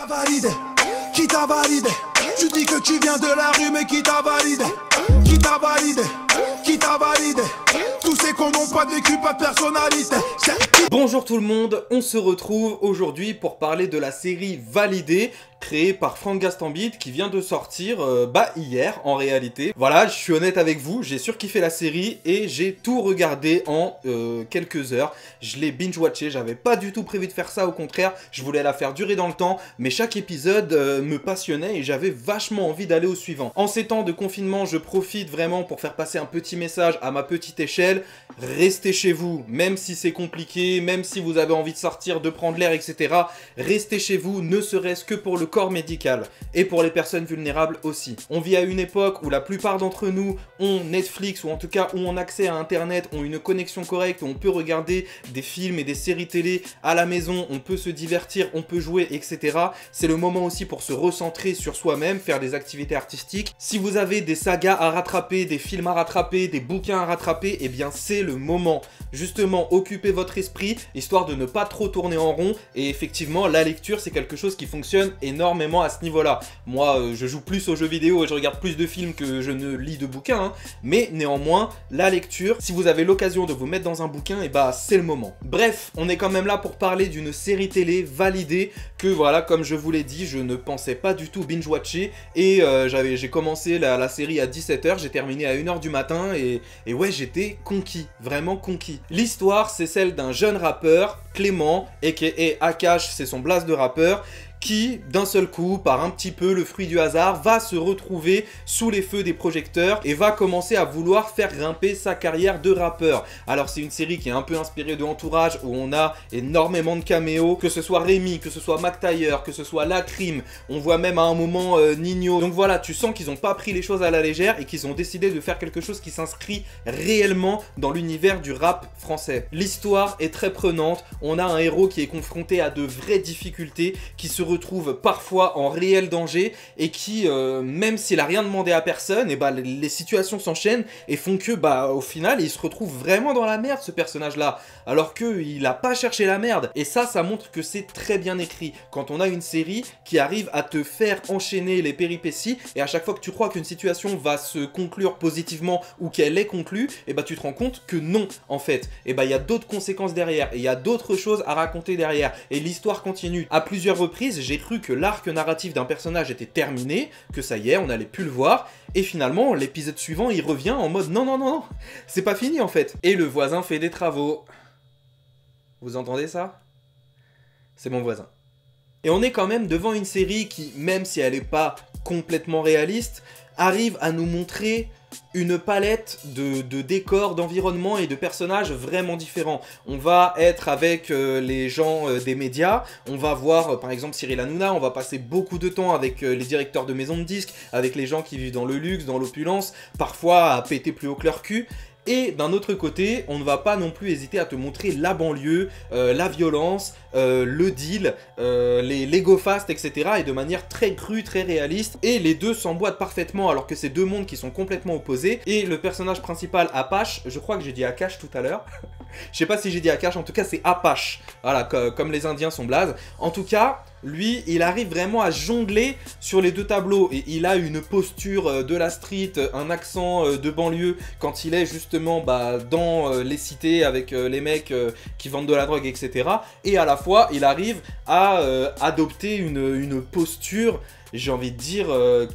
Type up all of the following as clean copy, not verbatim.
t'a validé? Qui t'a validé? Tu dis que tu viens de la rue, mais qui t'a validé? Qui t'a validé? Qui t'a validé? Tous ces cons n'ont pas de vécu, pas de personnalité. Bonjour tout le monde, on se retrouve aujourd'hui pour parler de la série Validé, créée par Franck Gastambide, qui vient de sortir hier en réalité. Voilà, je suis honnête avec vous, j'ai surkiffé la série et j'ai tout regardé en quelques heures. Je l'ai binge-watché, j'avais pas du tout prévu de faire ça, au contraire, je voulais la faire durer dans le temps, mais chaque épisode me passionnait et j'avais vachement envie d'aller au suivant. En ces temps de confinement, je profite vraiment pour faire passer un petit message à ma petite échelle. Restez chez vous, même si c'est compliqué, même si vous avez envie de sortir, de prendre l'air, etc. Restez chez vous, ne serait-ce que pour le corps médical et pour les personnes vulnérables aussi. On vit à une époque où la plupart d'entre nous ont Netflix ou en tout cas ont accès à Internet, ont une connexion correcte, où on peut regarder des films et des séries télé à la maison, on peut se divertir, on peut jouer, etc. C'est le moment aussi pour se recentrer sur soi-même, faire des activités artistiques. Si vous avez des sagas à rattraper, des films à rattraper, des bouquins à rattraper, eh bien c'est le moment. Justement, occupez votre esprit, histoire de ne pas trop tourner en rond, et effectivement, la lecture, c'est quelque chose qui fonctionne énormément à ce niveau-là. Moi, je joue plus aux jeux vidéo et je regarde plus de films que je ne lis de bouquins, hein. Mais néanmoins, la lecture, si vous avez l'occasion de vous mettre dans un bouquin, et bah c'est le moment. Bref, on est quand même là pour parler d'une série télé validée, que voilà, comme je vous l'ai dit, je ne pensais pas du tout binge-watcher, et j'ai commencé la série à 17 h, j'ai terminé à 1 h du matin, et ouais, j'étais conquis, vraiment conquis. L'histoire, c'est celle d'un jeune rappeur, Clément, aka Akash, c'est son blaze de rappeur, qui, d'un seul coup, par un petit peu le fruit du hasard, va se retrouver sous les feux des projecteurs et va commencer à vouloir faire grimper sa carrière de rappeur. Alors c'est une série qui est un peu inspirée de Entourage, où on a énormément de caméos, que ce soit Rémi, que ce soit Mac Taylor, que ce soit Lacrim, on voit même à un moment Nino. Donc voilà, tu sens qu'ils n'ont pas pris les choses à la légère et qu'ils ont décidé de faire quelque chose qui s'inscrit réellement dans l'univers du rap français. L'histoire est très prenante, on a un héros qui est confronté à de vraies difficultés, qui se retrouve parfois en réel danger et qui, même s'il a rien demandé à personne, et bah les situations s'enchaînent et font que bah au final il se retrouve vraiment dans la merde, ce personnage là, alors que il a pas cherché la merde. Et ça montre que c'est très bien écrit quand on a une série qui arrive à te faire enchaîner les péripéties, et à chaque fois que tu crois qu'une situation va se conclure positivement ou qu'elle est conclue, et bah tu te rends compte que non, en fait, et bah il y a d'autres conséquences derrière, et il y a d'autres choses à raconter derrière, et l'histoire continue. À plusieurs reprises, j'ai cru que l'arc narratif d'un personnage était terminé, que ça y est, on allait plus le voir, et finalement, l'épisode suivant, il revient en mode non, non, non, non, c'est pas fini en fait. Et le voisin fait des travaux. Vous entendez ça? C'est mon voisin. Et on est quand même devant une série qui, même si elle n'est pas complètement réaliste, arrive à nous montrer une palette de décors, d'environnements et de personnages vraiment différents. On va être avec les gens des médias, on va voir par exemple Cyril Hanouna, on va passer beaucoup de temps avec les directeurs de maisons de disques, avec les gens qui vivent dans le luxe, dans l'opulence, parfois à péter plus haut que leur cul. Et d'un autre côté, on ne va pas non plus hésiter à te montrer la banlieue, la violence, le deal, les go-fast, etc. Et de manière très crue, très réaliste. Et les deux s'emboîtent parfaitement alors que c'est deux mondes qui sont complètement opposés. Et le personnage principal, Apache, je crois que j'ai dit Akash tout à l'heure. Je sais pas si j'ai dit Akash, en tout cas c'est Apache. Voilà, comme les Indiens sont blazes. En tout cas, lui, il arrive vraiment à jongler sur les deux tableaux. Et il a une posture de la street, un accent de banlieue quand il est justement dans les cités avec les mecs qui vendent de la drogue, etc. Et à la fois, il arrive à adopter une posture, j'ai envie de dire,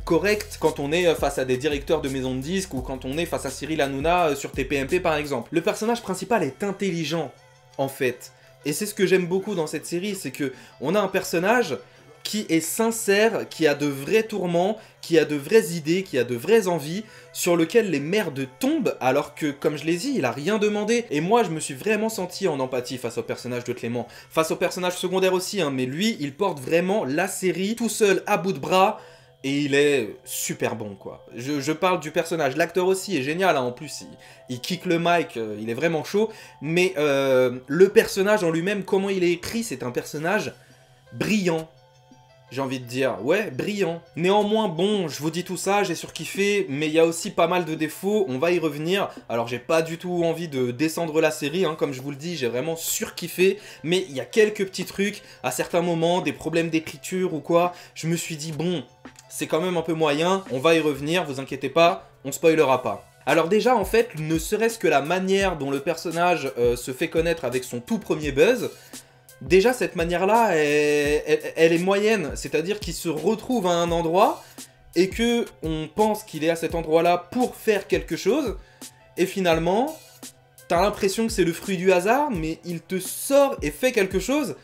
correcte quand on est face à des directeurs de maisons de disques ou quand on est face à Cyril Hanouna sur TPMP par exemple. Le personnage principal est intelligent, en fait. Et c'est ce que j'aime beaucoup dans cette série, c'est que on a un personnage qui est sincère, qui a de vrais tourments, qui a de vraies idées, qui a de vraies envies, sur lequel les merdes tombent, alors que, comme je l'ai dit, il a rien demandé. Et moi, je me suis vraiment senti en empathie face au personnage de Clément. Face au personnage secondaire aussi, hein, mais lui, il porte vraiment la série tout seul, à bout de bras, et il est super bon, quoi. Je parle du personnage. L'acteur aussi est génial, hein. En plus, il kick le mic, il est vraiment chaud. Mais le personnage en lui-même, comment il est écrit, c'est un personnage brillant. j'ai envie de dire, ouais, brillant. Néanmoins, bon, je vous dis tout ça, j'ai surkiffé, mais il y a aussi pas mal de défauts, on va y revenir. Alors, j'ai pas du tout envie de descendre la série, hein, comme je vous le dis, j'ai vraiment surkiffé, mais il y a quelques petits trucs, à certains moments, des problèmes d'écriture ou quoi, je me suis dit, bon, c'est quand même un peu moyen, on va y revenir, vous inquiétez pas, on spoilera pas. Alors déjà, en fait, ne serait-ce que la manière dont le personnage se fait connaître avec son tout premier buzz, déjà, cette manière-là, elle est moyenne. C'est-à-dire qu'il se retrouve à un endroit et que on pense qu'il est à cet endroit-là pour faire quelque chose. Et finalement, t'as l'impression que c'est le fruit du hasard, mais il te sort et fait quelque chose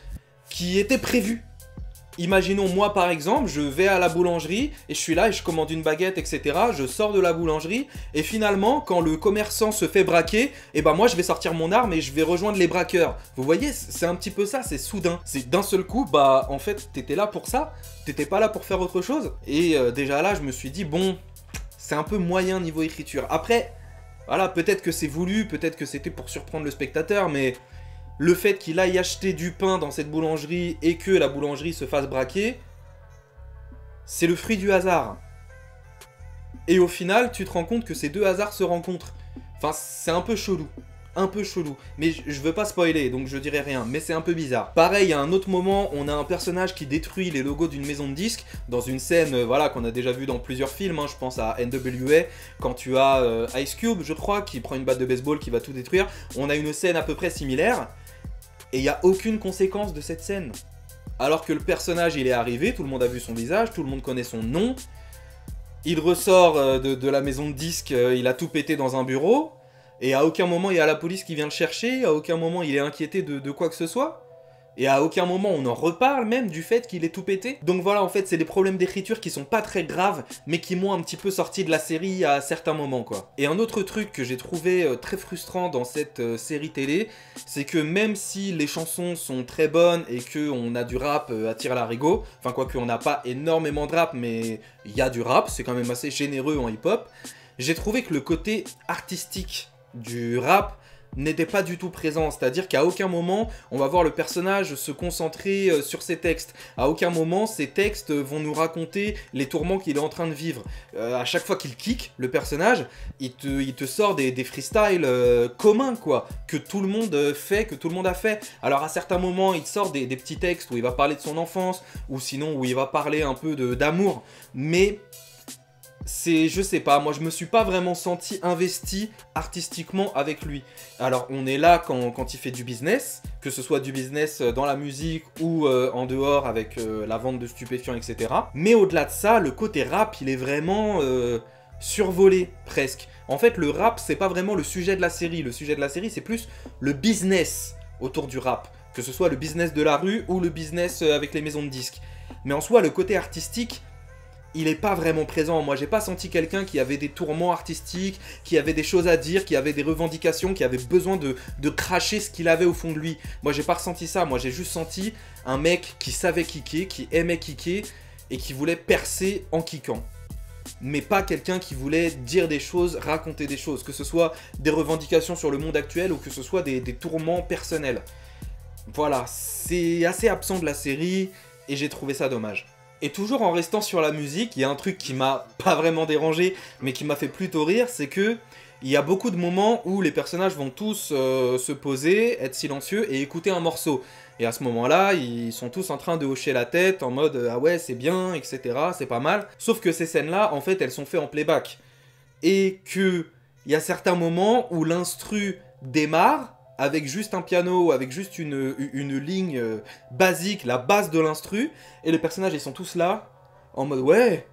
qui était prévu. Imaginons, moi par exemple, je vais à la boulangerie et je suis là et je commande une baguette, etc. Je sors de la boulangerie et finalement, quand le commerçant se fait braquer, et ben moi je vais sortir mon arme et je vais rejoindre les braqueurs. Vous voyez, c'est un petit peu ça, c'est soudain. C'est d'un seul coup, bah en fait, t'étais là pour ça, t'étais pas là pour faire autre chose. Et déjà là, je me suis dit, bon, c'est un peu moyen niveau écriture. Après, voilà, peut-être que c'est voulu, peut-être que c'était pour surprendre le spectateur, mais le fait qu'il aille acheter du pain dans cette boulangerie et que la boulangerie se fasse braquer, c'est le fruit du hasard. Et au final, tu te rends compte que ces deux hasards se rencontrent. Enfin, c'est un peu chelou. Un peu chelou. Mais je veux pas spoiler, donc je dirai rien. Mais c'est un peu bizarre. Pareil, à un autre moment, on a un personnage qui détruit les logos d'une maison de disques dans une scène, voilà, qu'on a déjà vu dans plusieurs films. Hein, je pense à NWA, quand tu as Ice Cube, je crois, qui prend une batte de baseball qui va tout détruire. On a une scène à peu près similaire. Et il n'y a aucune conséquence de cette scène. Alors que le personnage, il est arrivé, tout le monde a vu son visage, tout le monde connaît son nom. Il ressort de la maison de disques, il a tout pété dans un bureau. Et à aucun moment, il y a la police qui vient le chercher, à aucun moment, il est inquiété de quoi que ce soit. Et à aucun moment, on en reparle même du fait qu'il ait tout pété. Donc voilà, en fait, c'est des problèmes d'écriture qui sont pas très graves, mais qui m'ont un petit peu sorti de la série à certains moments, quoi. Et un autre truc que j'ai trouvé très frustrant dans cette série télé, c'est que même si les chansons sont très bonnes et qu'on a du rap à tire-larigot, enfin quoique on n'a pas énormément de rap, mais il y a du rap, c'est quand même assez généreux en hip-hop, j'ai trouvé que le côté artistique du rap n'était pas du tout présent, c'est-à-dire qu'à aucun moment on va voir le personnage se concentrer sur ses textes, à aucun moment ces textes vont nous raconter les tourments qu'il est en train de vivre. À chaque fois qu'il kick, le personnage, il te sort des freestyles communs, quoi, que tout le monde fait, que tout le monde a fait. Alors à certains moments il sort des petits textes où il va parler de son enfance, ou sinon où il va parler un peu d'amour, mais je sais pas, moi je me suis pas vraiment senti investi artistiquement avec lui. Alors on est là quand il fait du business, que ce soit du business dans la musique ou en dehors avec la vente de stupéfiants, etc. Mais au-delà de ça, le côté rap, il est vraiment survolé presque. En fait, le rap, c'est pas vraiment le sujet de la série. Le sujet de la série, c'est plus le business autour du rap. Que ce soit le business de la rue ou le business avec les maisons de disques. Mais en soi, le côté artistique, il est pas vraiment présent. Moi, j'ai pas senti quelqu'un qui avait des tourments artistiques, qui avait des choses à dire, qui avait des revendications, qui avait besoin de cracher ce qu'il avait au fond de lui. Moi, j'ai pas ressenti ça. Moi, j'ai juste senti un mec qui savait kicker, qui aimait kicker et qui voulait percer en kickant. Mais pas quelqu'un qui voulait dire des choses, raconter des choses, que ce soit des revendications sur le monde actuel ou que ce soit des tourments personnels. Voilà, c'est assez absent de la série et j'ai trouvé ça dommage. Et toujours en restant sur la musique, il y a un truc qui m'a pas vraiment dérangé, mais qui m'a fait plutôt rire, c'est que il y a beaucoup de moments où les personnages vont tous se poser, être silencieux et écouter un morceau. Et à ce moment-là, ils sont tous en train de hocher la tête en mode « Ah ouais, c'est bien, etc., c'est pas mal ». Sauf que ces scènes-là, en fait, elles sont faites en playback. Et qu'il y a certains moments où l'instru démarre, avec juste un piano, avec juste une ligne basique, la base de l'instru, et les personnages ils sont tous là, en mode ouais,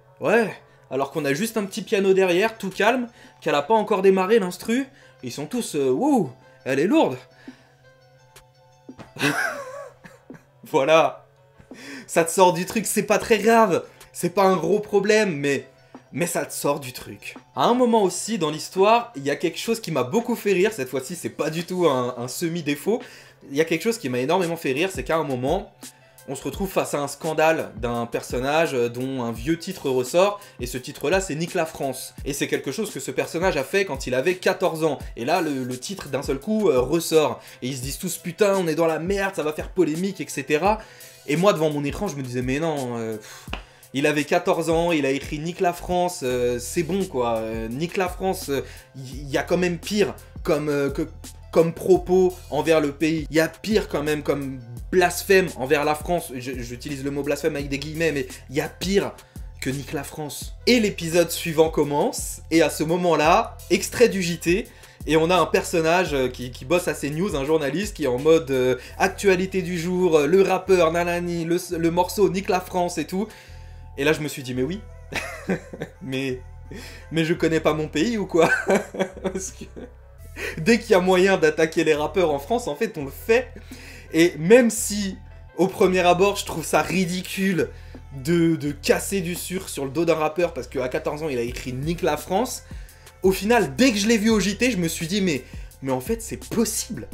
alors qu'on a juste un petit piano derrière, tout calme, qu'elle a pas encore démarré l'instru, ils sont tous wouh, elle est lourde. Voilà, ça te sort du truc, c'est pas très grave, c'est pas un gros problème, mais ça te sort du truc. À un moment aussi, dans l'histoire, il y a quelque chose qui m'a beaucoup fait rire. Cette fois-ci, c'est pas du tout un semi-défaut. Il y a quelque chose qui m'a énormément fait rire, c'est qu'à un moment, on se retrouve face à un scandale d'un personnage dont un vieux titre ressort. Et ce titre-là, c'est Nique la France. Et c'est quelque chose que ce personnage a fait quand il avait 14 ans. Et là, le titre, d'un seul coup, ressort. Et ils se disent tous, putain, on est dans la merde, ça va faire polémique, etc. Et moi, devant mon écran, je me disais, mais non, il avait 14 ans, il a écrit Nique la France, c'est bon quoi, Nique la France, il y a quand même pire comme propos envers le pays, il y a pire quand même comme blasphème envers la France, j'utilise le mot blasphème avec des guillemets, mais il y a pire que Nique la France. Et l'épisode suivant commence, et à ce moment-là, extrait du JT, et on a un personnage qui bosse à CNews, un journaliste qui est en mode actualité du jour, le rappeur, nanani, le morceau Nique la France et tout. Et là je me suis dit mais oui, mais je connais pas mon pays ou quoi? Parce que dès qu'il y a moyen d'attaquer les rappeurs en France, en fait on le fait. Et même si au premier abord je trouve ça ridicule de casser du sucre sur le dos d'un rappeur parce qu'à 14 ans il a écrit Nique la France, au final dès que je l'ai vu au JT je me suis dit mais en fait c'est possible.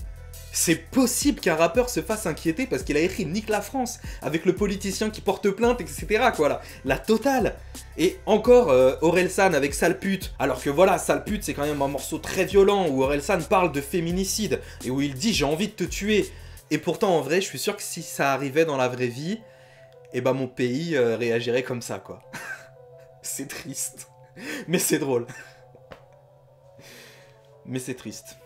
C'est possible qu'un rappeur se fasse inquiéter parce qu'il a écrit Nique la France, avec le politicien qui porte plainte, etc. quoi, la totale. Et encore Orelsan avec Sale pute, alors que voilà, Sale pute c'est quand même un morceau très violent où Orelsan parle de féminicide et où il dit j'ai envie de te tuer. Et pourtant en vrai, je suis sûr que si ça arrivait dans la vraie vie, eh ben mon pays réagirait comme ça quoi. C'est triste, mais c'est drôle. Mais c'est triste.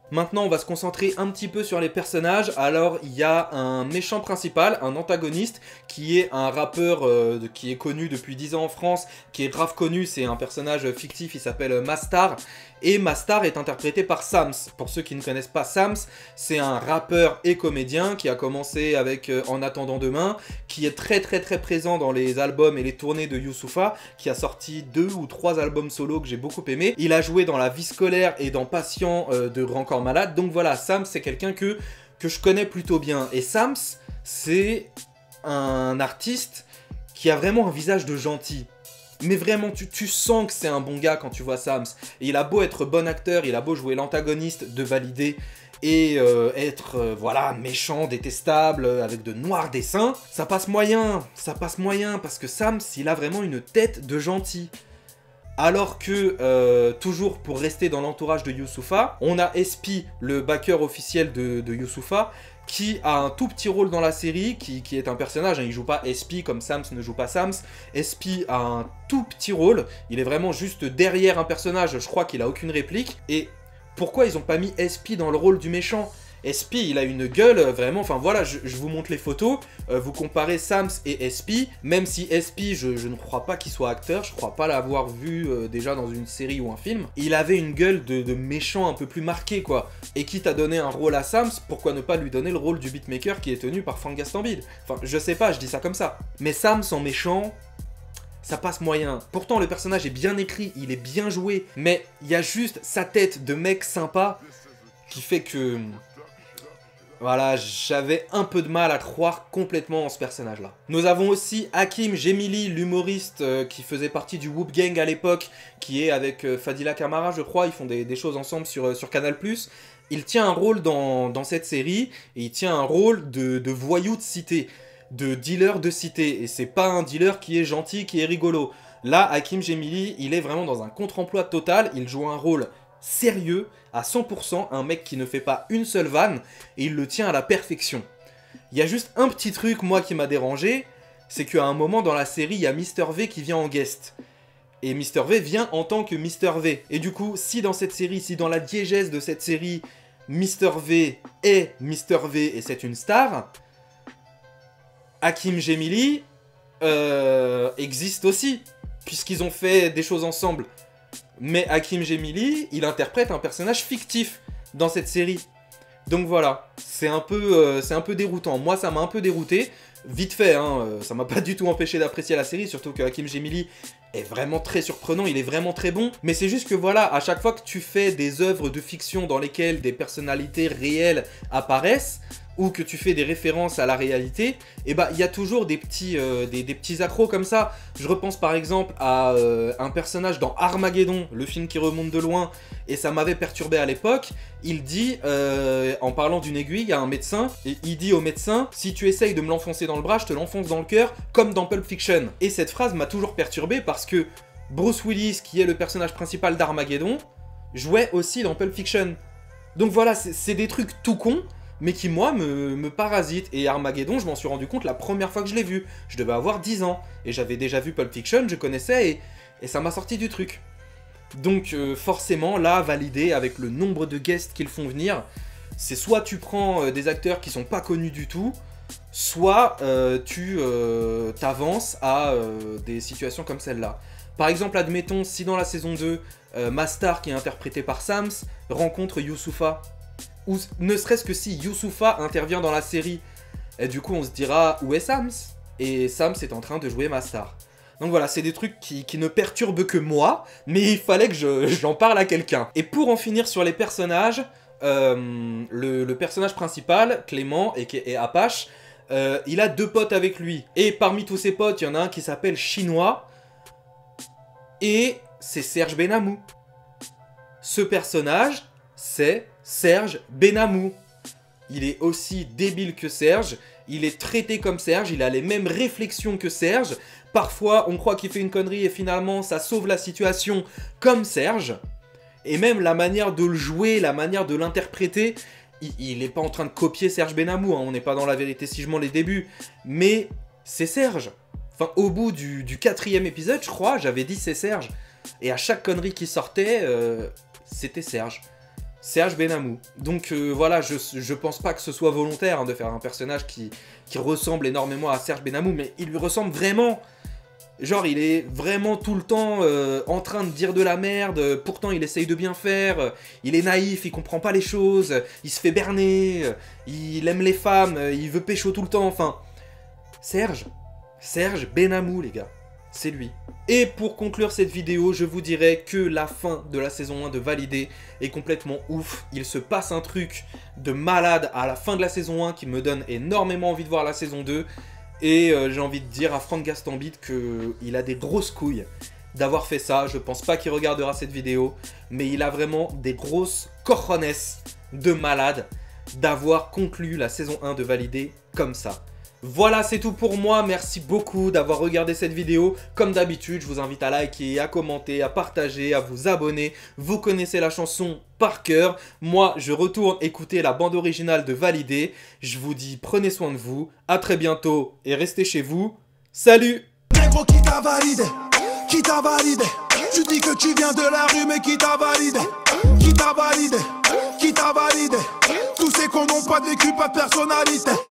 Maintenant, on va se concentrer un petit peu sur les personnages. Alors, il y a un méchant principal, un antagoniste, qui est un rappeur qui est connu depuis 10 ans en France, qui est grave connu, c'est un personnage fictif, il s'appelle Mastar. Et Mastar est interprété par Sams. Pour ceux qui ne connaissent pas Sams, c'est un rappeur et comédien qui a commencé avec En attendant demain, qui est très présent dans les albums et les tournées de Youssoupha, qui a sorti 2 ou 3 albums solo que j'ai beaucoup aimé. Il a joué dans La vie scolaire et dans Patient de Encore malade. Donc voilà, Sams c'est quelqu'un que je connais plutôt bien. Et Sams, c'est un artiste qui a vraiment un visage de gentil. Mais vraiment, tu sens que c'est un bon gars quand tu vois Sams. Et il a beau être bon acteur, il a beau jouer l'antagoniste de Validé et être, voilà, méchant, détestable, avec de noirs dessins, ça passe moyen, parce que Sams, il a vraiment une tête de gentil. Alors que, toujours pour rester dans l'entourage de Youssoupha, on a SP, le backer officiel de Youssoupha, qui a un tout petit rôle dans la série, qui est un personnage, hein, il joue pas SP comme Sams ne joue pas Sams. SP a un tout petit rôle, il est vraiment juste derrière un personnage, je crois qu'il a aucune réplique. Et pourquoi ils ont pas mis SP dans le rôle du méchant? SP, il a une gueule, vraiment, enfin voilà, je vous montre les photos, vous comparez Sams et SP, même si SP, je ne crois pas qu'il soit acteur, je crois pas l'avoir vu déjà dans une série ou un film, il avait une gueule de méchant un peu plus marquée, quoi. Et quitte à donner un rôle à Sams, pourquoi ne pas lui donner le rôle du beatmaker qui est tenu par Frank Gastambide? Enfin, je sais pas, je dis ça comme ça. Mais Sams en méchant, ça passe moyen. Pourtant, le personnage est bien écrit, il est bien joué, mais il y a juste sa tête de mec sympa qui fait que... Voilà, j'avais un peu de mal à croire complètement en ce personnage-là. Nous avons aussi Hakim Gemili, l'humoriste qui faisait partie du Whoop Gang à l'époque, qui est avec Fadila Camara, je crois, ils font des choses ensemble sur Canal+. Il tient un rôle dans cette série, et il tient un rôle de voyou de cité, de dealer de cité, et c'est pas un dealer qui est gentil, qui est rigolo. Là, Hakim Gemili, il est vraiment dans un contre-emploi total, il joue un rôle sérieux, à 100%, un mec qui ne fait pas une seule vanne, et il le tient à la perfection. Il y a juste un petit truc, moi, qui m'a dérangé, c'est qu'à un moment dans la série, il y a Mister V qui vient en guest. Et Mister V vient en tant que Mister V. Et du coup, si dans cette série, si dans la diégèse de cette série, Mister V est Mister V et c'est une star, Hakim Gemili existe aussi, puisqu'ils ont fait des choses ensemble. Mais Hakim Gemili, il interprète un personnage fictif dans cette série. Donc voilà, c'est un peu déroutant. Moi, ça m'a un peu dérouté. Vite fait, hein, ça m'a pas du tout empêché d'apprécier la série, surtout que Hakim Gemili est vraiment très surprenant, il est vraiment très bon. Mais c'est juste que voilà, à chaque fois que tu fais des œuvres de fiction dans lesquelles des personnalités réelles apparaissent, ou que tu fais des références à la réalité, et bah il y a toujours des petits accros comme ça. Je repense par exemple à un personnage dans Armageddon, le film qui remonte de loin, et ça m'avait perturbé à l'époque. Il dit, en parlant d'une aiguille à un médecin, et il dit au médecin, si tu essayes de me l'enfoncer dans le bras, je te l'enfonce dans le cœur, comme dans Pulp Fiction. Et cette phrase m'a toujours perturbé parce que Bruce Willis, qui est le personnage principal d'Armageddon, jouait aussi dans Pulp Fiction. Donc voilà, c'est des trucs tout cons, mais qui moi me parasite. Et Armageddon, je m'en suis rendu compte la première fois que je l'ai vu. Je devais avoir 10 ans, et j'avais déjà vu Pulp Fiction, je connaissais, et ça m'a sorti du truc. Donc forcément, là, validé avec le nombre de guests qu'ils font venir, c'est soit tu prends des acteurs qui sont pas connus du tout, soit tu t'avances à des situations comme celle-là. Par exemple, admettons, si dans la saison 2, Mastar, qui est interprété par Sams, rencontre Youssoupha, ou ne serait-ce que si Youssoupha intervient dans la série, et du coup on se dira où est Sams? Et Sams est en train de jouer Mastar. Donc voilà, c'est des trucs qui ne perturbent que moi, mais il fallait que j'en parle à quelqu'un. Et pour en finir sur les personnages, le personnage principal, Clément, et Apache, il a 2 potes avec lui. Et parmi tous ses potes, il y en a un qui s'appelle Chinois, et c'est Serge Benamou. Ce personnage, c'est Serge Benamou. Il est aussi débile que Serge, il est traité comme Serge, il a les mêmes réflexions que Serge. Parfois, on croit qu'il fait une connerie et finalement, ça sauve la situation comme Serge. Et même la manière de le jouer, la manière de l'interpréter, il n'est pas en train de copier Serge Benamou, hein, on n'est pas dans la vérité si je mens les débuts, mais c'est Serge. Enfin, au bout du 4e épisode, je crois, j'avais dit c'est Serge. Et à chaque connerie qui sortait, c'était Serge. Serge Benamou. Donc voilà, je pense pas que ce soit volontaire hein, de faire un personnage qui ressemble énormément à Serge Benamou, mais il lui ressemble vraiment. Genre, il est vraiment tout le temps en train de dire de la merde, pourtant il essaye de bien faire, il est naïf, il comprend pas les choses, il se fait berner, il aime les femmes, il veut pécho tout le temps, enfin... Serge Benamou, les gars. C'est lui. Et pour conclure cette vidéo, je vous dirais que la fin de la saison 1 de Validé est complètement ouf. Il se passe un truc de malade à la fin de la saison 1 qui me donne énormément envie de voir la saison 2. Et j'ai envie de dire à Frank Gastambide qu'il a des grosses couilles d'avoir fait ça. Je pense pas qu'il regardera cette vidéo, mais il a vraiment des grosses cojones de malade d'avoir conclu la saison 1 de Validé comme ça. Voilà, c'est tout pour moi. Merci beaucoup d'avoir regardé cette vidéo. Comme d'habitude, je vous invite à liker, à commenter, à partager, à vous abonner. Vous connaissez la chanson par cœur. Moi, je retourne écouter la bande originale de Validé. Je vous dis, prenez soin de vous. À très bientôt et restez chez vous. Salut! Négro, qui t'a validé? Qui t'a validé? Tu dis que tu viens de la rue, mais qui t'a validé? Qui t'a validé? Qui t'a validé? Tous ces cons n'ont pas de vécu, pas de personnalité.